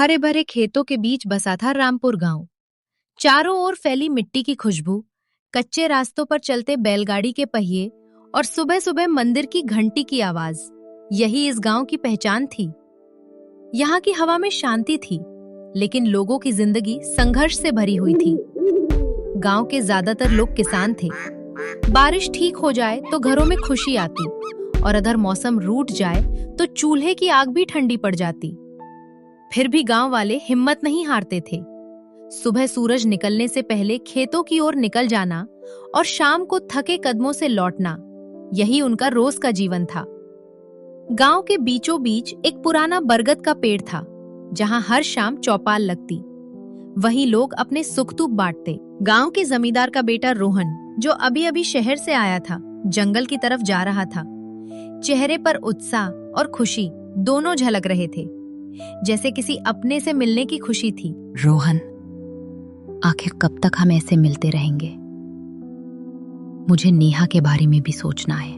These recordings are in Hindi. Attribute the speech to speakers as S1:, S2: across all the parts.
S1: हरे भरे खेतों के बीच बसा था रामपुर गांव। चारों ओर फैली मिट्टी की खुशबू, कच्चे रास्तों पर चलते बैलगाड़ी के पहिए और सुबह सुबह मंदिर की घंटी की आवाज, यही इस गांव की पहचान थी। यहाँ की हवा में शांति थी, लेकिन लोगों की जिंदगी संघर्ष से भरी हुई थी। गांव के ज्यादातर लोग किसान थे। बारिश ठीक हो जाए तो घरों में खुशी आती, और अगर मौसम रूठ जाए तो चूल्हे की आग भी ठंडी पड़ जाती। फिर भी गांव वाले हिम्मत नहीं हारते थे। सुबह सूरज निकलने से पहले खेतों की ओर निकल जाना और शाम को थके कदमों से लौटना, यही उनका रोज का जीवन था। गांव के बीचों बीच एक पुराना बरगद का पेड़ था, जहां हर शाम चौपाल लगती। वहीं लोग अपने सुख दुख बांटते। गांव के जमींदार का बेटा रोहन, जो अभी अभी शहर से आया था, जंगल की तरफ जा रहा था। चेहरे पर उत्साह और खुशी दोनों झलक रहे थे, जैसे किसी अपने से मिलने की खुशी थी।
S2: रोहन, आखिर कब तक हम ऐसे मिलते रहेंगे? मुझे नेहा के बारे में भी सोचना है।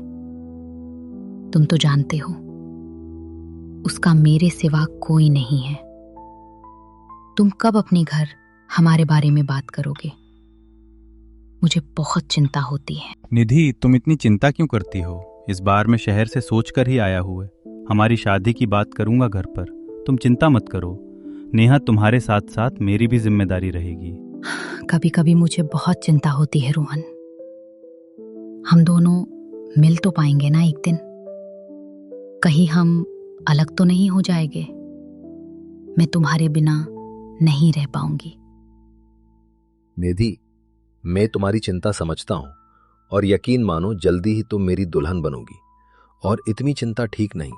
S2: तुम तो जानते हो, उसका मेरे सिवा कोई नहीं है। तुम कब अपने घर हमारे बारे में बात करोगे? मुझे बहुत चिंता होती है।
S3: निधि, तुम इतनी चिंता क्यों करती हो? इस बार मैं शहर से सोच कर ही आया हुआ। हमारी शादी की बात करूंगा घर पर, तुम चिंता मत करो। नेहा तुम्हारे साथ साथ मेरी भी जिम्मेदारी रहेगी।
S2: कभी कभी मुझे बहुत चिंता होती है रोहन। हम दोनों मिल तो पाएंगे ना एक दिन? कहीं हम अलग तो नहीं हो जाएंगे? मैं तुम्हारे बिना नहीं रह पाऊंगी।
S4: निधि, मैं तुम्हारी चिंता समझता हूं और यकीन मानो जल्दी ही तुम मेरी दुल्हन बनोगी। और इतनी चिंता ठीक नहीं,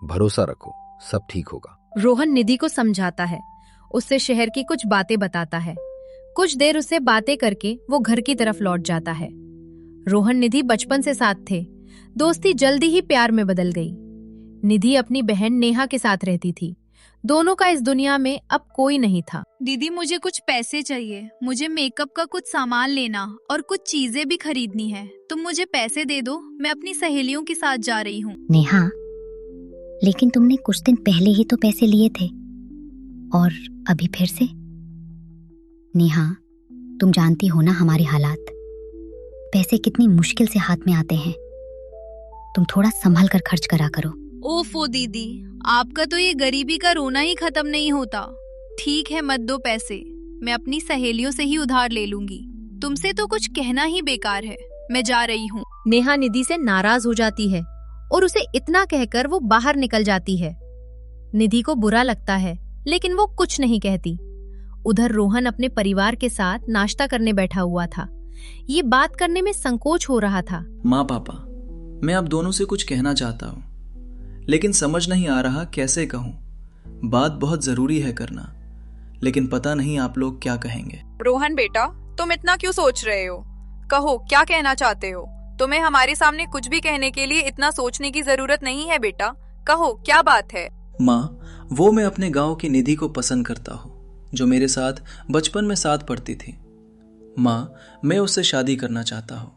S4: भरोसा रखो, सब ठीक होगा।
S1: रोहन निधि को समझाता है, उससे शहर की कुछ बातें बताता है। कुछ देर उससे बातें करके वो घर की तरफ लौट जाता है। रोहन निधि बचपन से साथ थे। दोस्ती जल्दी ही प्यार में बदल गई। निधि अपनी बहन नेहा के साथ रहती थी। दोनों का इस दुनिया में अब कोई नहीं था।
S5: दीदी, मुझे कुछ पैसे चाहिए। मुझे मेकअप का कुछ सामान लेना और कुछ चीजें भी खरीदनी है। तुम मुझे पैसे दे दो, मैं अपनी सहेलियों के साथ जा रही हूँ।
S6: नेहा, लेकिन तुमने कुछ दिन पहले ही तो पैसे लिए थे, और अभी फिर से? नेहा, तुम जानती हो ना हमारे हालात। पैसे कितनी मुश्किल से हाथ में आते हैं। तुम थोड़ा संभल कर खर्च करा करो।
S5: ओफो दीदी, आपका तो ये गरीबी का रोना ही खत्म नहीं होता। ठीक है, मत दो पैसे, मैं अपनी सहेलियों से ही उधार ले लूंगी। तुमसे तो कुछ कहना ही बेकार है। मैं जा रही हूँ।
S1: नेहा निधि से नाराज हो जाती है और उसे इतना कहकर वो बाहर निकल जाती है। निधि को बुरा लगता है, लेकिन वो कुछ नहीं कहती। उधर रोहन अपने परिवार के साथ नाश्ता करने बैठा हुआ था। ये बात करने में संकोच हो रहा था।
S7: माँ पापा, मैं आप दोनों से कुछ कहना चाहता हूँ, लेकिन समझ नहीं आ रहा कैसे कहूँ। बात बहुत जरूरी है करना, लेकिन पता नहीं आप लोग क्या कहेंगे।
S8: रोहन बेटा, तुम इतना क्यों सोच रहे हो? कहो, क्या कहना चाहते हो? तुम्हें हमारे सामने कुछ भी कहने के लिए इतना सोचने की जरूरत नहीं है बेटा। कहो, क्या बात है?
S7: माँ, वो मैं अपने गांव की निधि को पसंद करता हूँ, जो मेरे साथ बचपन में साथ पढ़ती थी। माँ, मैं उससे शादी करना चाहता हूँ।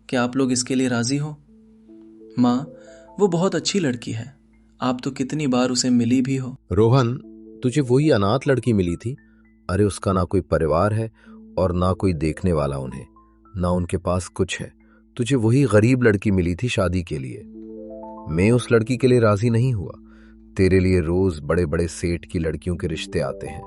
S7: क्या आप लोग इसके लिए राजी हो? माँ, वो बहुत अच्छी लड़की है। आप तो कितनी बार उसे मिली भी हो।
S4: रोहन, तुझे वही अनाथ लड़की मिली थी? अरे उसका ना कोई परिवार है और ना कोई देखने वाला उन्हें, ना उनके पास कुछ है। तुझे वही गरीब लड़की मिली थी शादी के लिए। मैं उस लड़की के लिए राजी नहीं हुआ। तेरे लिए रोज बड़े बड़े सेठ की लड़कियों के रिश्ते आते हैं,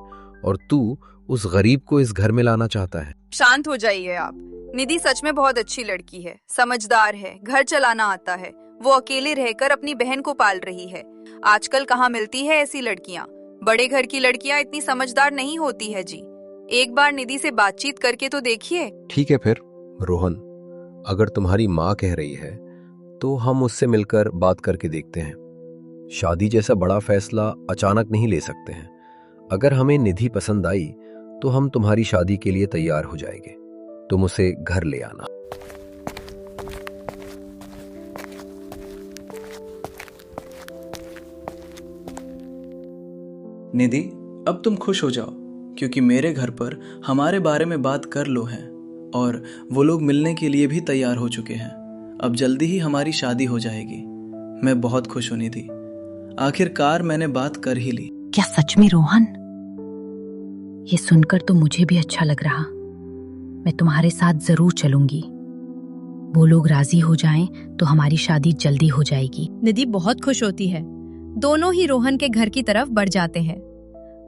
S4: और तू उस गरीब को इस घर में लाना चाहता है।
S8: शांत हो जाइए आप। निधि सच में बहुत अच्छी लड़की है, समझदार है, घर चलाना आता है। वो अकेले रहकर अपनी बहन को पाल रही है। आजकल कहाँ मिलती है ऐसी लड़कियाँ। बड़े घर की लड़कियाँ इतनी समझदार नहीं होती है जी। एक बार निधि से बातचीत करके तो देखिए।
S4: ठीक है फिर रोहन, अगर तुम्हारी माँ कह रही है तो हम उससे मिलकर बात करके देखते हैं। शादी जैसा बड़ा फैसला अचानक नहीं ले सकते हैं। अगर हमें निधि पसंद आई तो हम तुम्हारी शादी के लिए तैयार हो जाएंगे। तुम उसे घर ले आना।
S7: निधि, अब तुम खुश हो जाओ, क्योंकि मेरे घर पर हमारे बारे में बात कर लो है, और वो लोग मिलने के लिए भी तैयार हो चुके हैं। अब जल्दी ही हमारी शादी हो जाएगी। मैं बहुत खुश हूं निधि, आखिरकार मैंने बात कर ही ली।
S2: क्या सच में रोहन? ये सुनकर तो मुझे भी अच्छा लग रहा। मैं तुम्हारे साथ जरूर चलूंगी। वो लोग राजी हो जाएं तो हमारी शादी जल्दी हो जाएगी।
S1: निधि बहुत खुश होती है। दोनों ही रोहन के घर की तरफ बढ़ जाते हैं।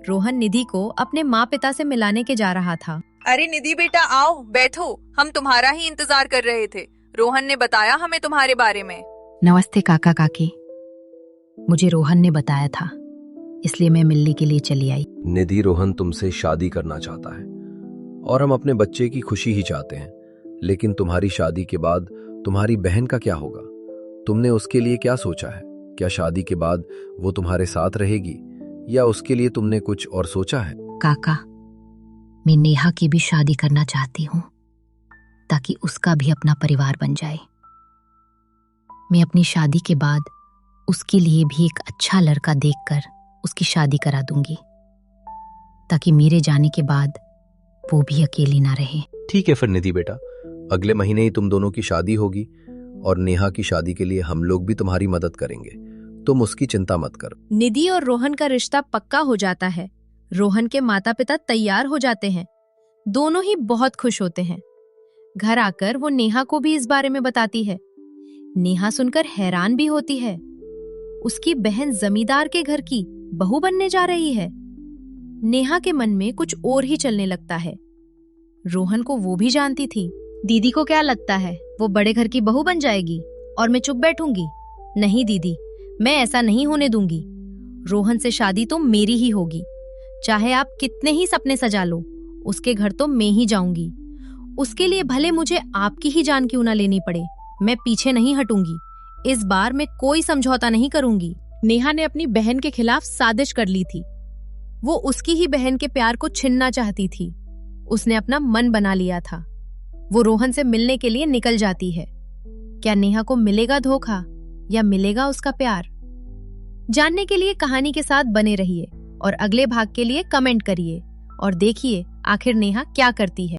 S1: रोहन निधि को अपने माँ पिता से मिलाने के जा रहा था।
S8: अरे निधि बेटा आओ बैठो, हम तुम्हारा ही इंतजार कर रहे थे। रोहन ने बताया हमें तुम्हारे बारे में।
S2: नमस्ते काका काकी। मुझे रोहन ने बताया था, इसलिए मैं मिलने के लिए चली आई।
S4: निधि, रोहन तुमसे शादी करना चाहता है और हम अपने बच्चे की खुशी ही चाहते हैं, लेकिन तुम्हारी शादी के बाद तुम्हारी बहन का क्या होगा? तुमने उसके लिए क्या सोचा है? क्या शादी के बाद वो तुम्हारे साथ रहेगी या उसके लिए तुमने कुछ और सोचा है?
S2: काका, मैं नेहा की भी शादी करना चाहती हूँ ताकि उसका भी अपना परिवार बन जाए। मैं अपनी शादी के बाद उसके लिए भी एक अच्छा लड़का देखकर उसकी शादी करा दूंगी ताकि मेरे जाने के बाद वो भी अकेली ना रहे।
S4: ठीक है फिर निधि बेटा, अगले महीने ही तुम दोनों की शादी होगी और नेहा की शादी के लिए हम लोग भी तुम्हारी मदद करेंगे। तुम उसकी चिंता मत करो।
S1: निधि और रोहन का रिश्ता पक्का हो जाता है। रोहन के माता पिता तैयार हो जाते हैं। दोनों ही बहुत खुश होते हैं। घर आकर वो नेहा को भी इस बारे में बताती है। नेहा सुनकर हैरान भी होती है। उसकी बहन जमींदार के घर की बहू बनने जा रही है। नेहा के मन में कुछ और ही चलने लगता है। रोहन को वो भी जानती थी। दीदी को क्या लगता है वो बड़े घर की बहू बन जाएगी और मैं चुप बैठूंगी? नहीं दीदी, मैं ऐसा नहीं होने दूंगी। रोहन से शादी तो मेरी ही होगी। चाहे आप कितने ही सपने सजा लो, उसके घर तो मैं ही जाऊंगी। उसके लिए भले मुझे आपकी ही जान क्यों ना लेनी पड़े, मैं पीछे नहीं हटूंगी। इस बार मैं कोई समझौता नहीं करूंगी। नेहा ने अपनी बहन के खिलाफ साजिश कर ली थी। वो उसकी ही बहन के प्यार को छीनना चाहती थी। उसने अपना मन बना लिया था। वो रोहन से मिलने के लिए निकल जाती है। क्या नेहा को मिलेगा धोखा या मिलेगा उसका प्यार? जानने के लिए कहानी के साथ बने रहिए और अगले भाग के लिए कमेंट करिए और देखिए आखिर नेहा क्या करती है।